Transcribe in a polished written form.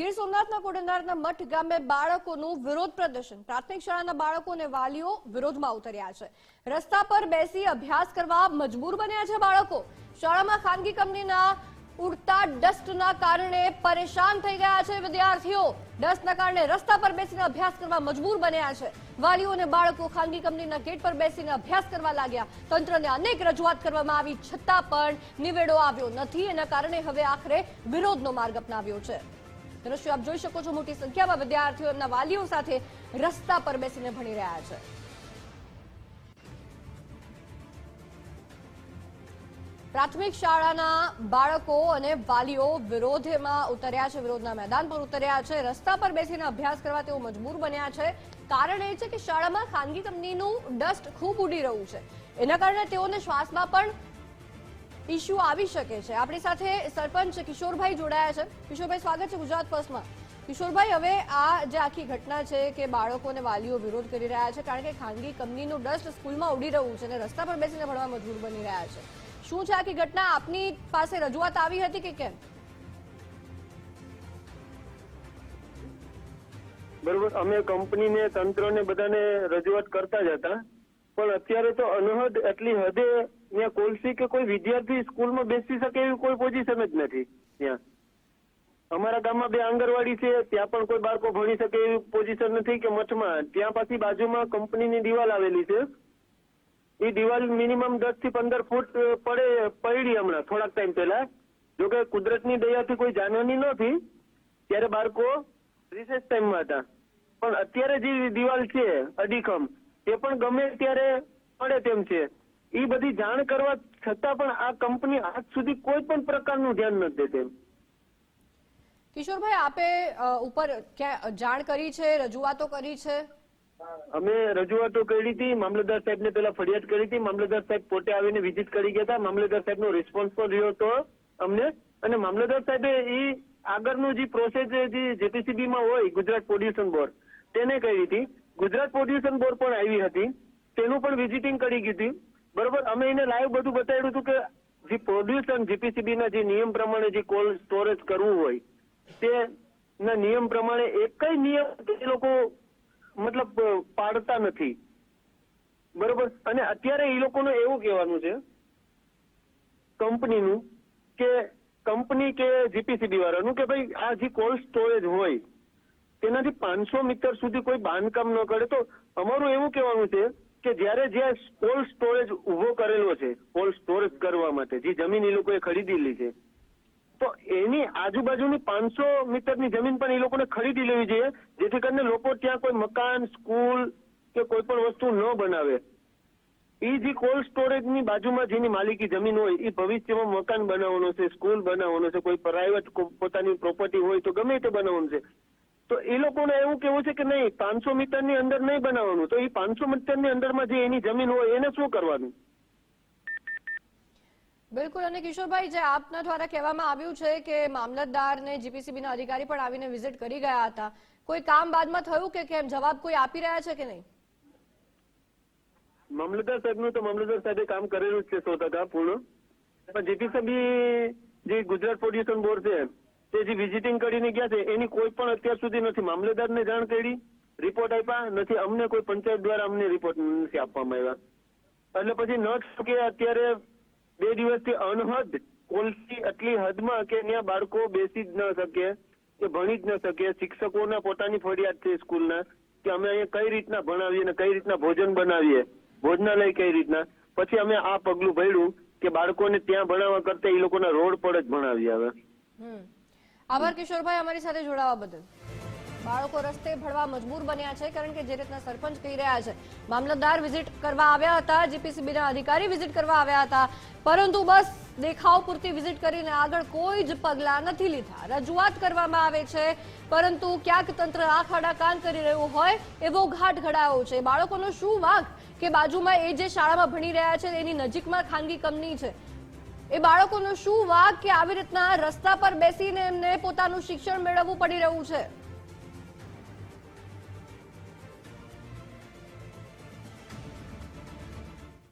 ગીર સોમનાથના કોડનારના મઠ ગામે બાળકોનું વિરોધ પ્રદર્શન. પ્રાથમિક શાળાના બાળકો અને વાલીઓ વિરોધમાં ઉતર્યા છે. રસ્તા પર બેસી અભ્યાસ કરવા મજબૂર બન્યા છે બાળકો. શાળામાં ખાનગી કંપનીના ઉડતા ડસ્ટના કારણે પરેશાન થઈ ગયા છે વિદ્યાર્થીઓ. ડસ્ટના કારણે રસ્તા પર બેસીને અભ્યાસ કરવા મજબૂર બન્યા છે. વાલીઓ અને બાળકો ખાનગી કંપનીના ગેટ પર બેસીને અભ્યાસ કરવા લાગ્યા. તંત્રને અનેક રજૂઆત કરવામાં આવી છતાં પણ નિવેડો આવ્યો નથી. એના કારણે હવે આખરે વિરોધનો માર્ગ અપનાવ્યો છે. દ્રશ્યો આપ જોઈ શકો છો. મોટી સંખ્યામાં વિદ્યાર્થીઓ એમના વાલીઓ સાથે રસ્તા પર બેસીને ભણી રહ્યા છે. પ્રાથમિક શાળાના બાળકો અને વાલીઓ વિરોધમાં ઉતર્યા છે, વિરોધના મેદાન પર ઉતર્યા છે. રસ્તા પર બેસીને અભ્યાસ કરવા તેઓ મજબૂર બન્યા છે. કારણ એ છે કે શાળામાં ખાનગી કંપનીનું ડસ્ટ ખૂબ ઉડી રહ્યું છે. એના કારણે તેઓને શ્વાસમાં પણ ઇસ્યુ આવી શકે છે. આપણી સાથે સરપંચ કિશોરભાઈ જોડાયા છે. કિશોરભાઈ, સ્વાગત છે ગુજરાત ફર્સ્ટમાં. કિશોરભાઈ, હવે આ જે આખી ઘટના છે કે બાળકો અને વાલીઓ વિરોધ કરી રહ્યા છે કારણ કે ખાનગી કંપનીનું ડસ્ટ સ્કૂલમાં ઉડી રહ્યું છે અને રસ્તા પર બેસીને ભણવા મજબૂર બની રહ્યા છે. શું છે આખી ઘટના? આપની પાસે રજૂઆત આવી હતી કે કેમ? બરોબર, અમે કંપનીને, તંત્રને બધાને રજૂઆત કરતા જ હતા, પણ અત્યારે તો અનહદ એટલી હદે ત્યાં કોલસી કે કોઈ વિદ્યાર્થી સ્કૂલમાં બેસી શકે એવી કોઈ પોઝિશન જ નથી. ત્યાં અમારા ગામમાં 2 આંગણવાડી છે, ત્યાં પણ કોઈ બાળકો ભણી શકે એવી પોઝિશન નથી કે મઠમાં. ત્યાં પાછી બાજુમાં કંપનીની દિવાલ આવેલી છે. એ દિવાલ મિનિમમ 10 થી 15 ફૂટ પડી હમણાં થોડાક ટાઈમ પહેલા. જોકે કુદરતની દયાથી કોઈ જાનહાની નથી, ત્યારે બાળકો રિસેસ ટાઈમમાં હતા. પણ અત્યારે જે દિવાલ છે અડીખમ, તે પણ ગમે ત્યારે પડે તેમ છે. એ બધી જાણ કરવા છતાં પણ આ કંપની આજ સુધી કોઈ પણ પ્રકારનું ધ્યાન નથી દેતી. કિશોરભાઈ, આપે ઉપર જાણ કરી છે, રજૂઆતો કરી છે? અમે રજૂઆતો કરી હતી, મામલતદાર સાહેબને પેલા ફરિયાદ કરી હતી. મામલતદાર સાહેબ પોતે આવીને વિઝિટ કરી ગયા હતા. મામલતદાર સાહેબનો રિસ્પોન્સ પણ રહ્યો હતો અમને. અને મામલતદાર સાહેબે એ આગળનું જે પ્રોસેસ જે જેપીસીબીમાં હોય, ગુજરાત પોલ્યુશન બોર્ડ, તેને કરી હતી. ગુજરાત પોલ્યુશન બોર્ડ પણ આવી હતી, તેનું પણ વિઝિટિંગ કરી ગઈ હતી. બરોબર, અમે એને લાઈવ બધું બતાવ્યું હતું કે જે પોલ્યુશન જીપીસીબીના જે નિયમ પ્રમાણે જે કોલ્ડ સ્ટોરેજ કરવું હોય તેના નિયમ પ્રમાણે એકય નિયમ એ લોકો મતલબ પાડતા નથી. બરોબર, અને અત્યારે એ લોકોનું એવું કહેવાનું છે કંપનીનું કે કંપની કે જીપીસીબી વાળાનું કે ભાઈ આ જે કોલ્ડ સ્ટોરેજ હોય તેનાથી 500 મીટર સુધી કોઈ બાંધકામ ન કરે. તો અમારું એવું કહેવાનું છે કે જ્યારે જ્યાં કોલ્ડ સ્ટોરેજ ઉભો કરેલો છે, કોલ્ડ સ્ટોરેજ કરવા માટે જે જમીન એ લોકોએ ખરીદેલી છે, તો એની આજુબાજુની 500 મીટરની જમીન પણ એ લોકોને ખરીદી લેવી જોઈએ, જેથી કરીને લોકો ત્યાં કોઈ મકાન, સ્કૂલ કે કોઈ પણ વસ્તુ ન બનાવે. એ જે કોલ્ડ સ્ટોરેજની બાજુમાં જેની માલિકી જમીન હોય એ ભવિષ્યમાં મકાન બનાવવાનો છે, સ્કૂલ બનાવવાનો છે, કોઈ પ્રાઇવેટ પોતાની પ્રોપર્ટી હોય તો ગમે તે બનાવવાનું છે. તો એ લોકોને એવું કેવું છે કે નહીં, 500 મીટરની અંદર નહીં બનાવવાનું. તો એ 500 મીટરની અંદરમાં જે એની જમીન હોય એને શું કરવાનું? બિલકુલ. અને કિશોરભાઈ, જે આપના દ્વારા કહેવામાં આવ્યું છે કે મામલતદાર ને જીપીસીબીના અધિકારી પણ આવીને વિઝિટ કરી ગયા હતા, કોઈ કામ બાદમાં થયું કે કેમ? જવાબ કોઈ આપી રહ્યા છે કે નહીં? મામલતદાર સાહેબનું તો મામલતદાર સાહેબે કામ કરેલું જ છે 100% પૂર્ણ. પણ જીપીસીબી જે ગુજરાત પોલ્યુશન બોર્ડ છે તે જે વિઝિટિંગ કરીને ગયા છે એની કોઈ પણ અત્યાર સુધી નથી મામલતદારને જાણ કરી, રિપોર્ટ આપ્યા નથી. અમને કોઈ પંચાયત દ્વારા અમને રિપોર્ટ નથી આપવામાં આવ્યા. એટલે પછી ન કે અત્યારે 2 દિવસથી અનહદ કોલસી એટલી હદમાં કે ત્યાં બાળકો બેસી જ ન શકે, કે ભણી જ ન શકે. શિક્ષકોના પોતાની ફરિયાદ છે સ્કૂલના કે અમે અહીંયા કઈ રીતના ભણાવીએ ને કઈ રીતના ભોજન બનાવીએ, ભોજનાલય કઈ રીતના. પછી અમે આ પગલું ભર્યું કે બાળકોને ત્યાં ભણાવવા કરતા એ લોકોના રોડ પર જ ભણાવીએ. હવે આભાર કિશોરભાઈ, અમારી સાથે જોડાવા બદલ. બાળકો રસ્તે ભણવા મજબૂર બન્યા છે કારણ કે જે રીતના સરપંચ કહી રહ્યા છે, મામલતદાર વિઝિટ કરવા આવ્યા હતા, જીપીસીબીના અધિકારી વિઝિટ કરવા આવ્યા હતા, પરંતુ બસ દેખાવ પૂરતી વિઝિટ કરીને આગળ કોઈ જ પગલાં નથી લીધા. રજૂઆત કરવામાં આવે છે પરંતુ ક્યાંક તંત્ર આંખ આડા કાન કરી રહ્યું હોય એવો ઘાટ ઘડાયો છે. બાળકોનો શું વાંક કે બાજુમાં એ જે શાળામાં ભણી રહ્યા છે એની નજીકમાં ખાનગી કંપની છે. એ બાળકોનો શું વાંક કે આવી રીતના રસ્તા પર બેસીને એમને પોતાનું શિક્ષણ મેળવવું પડી રહ્યું છે.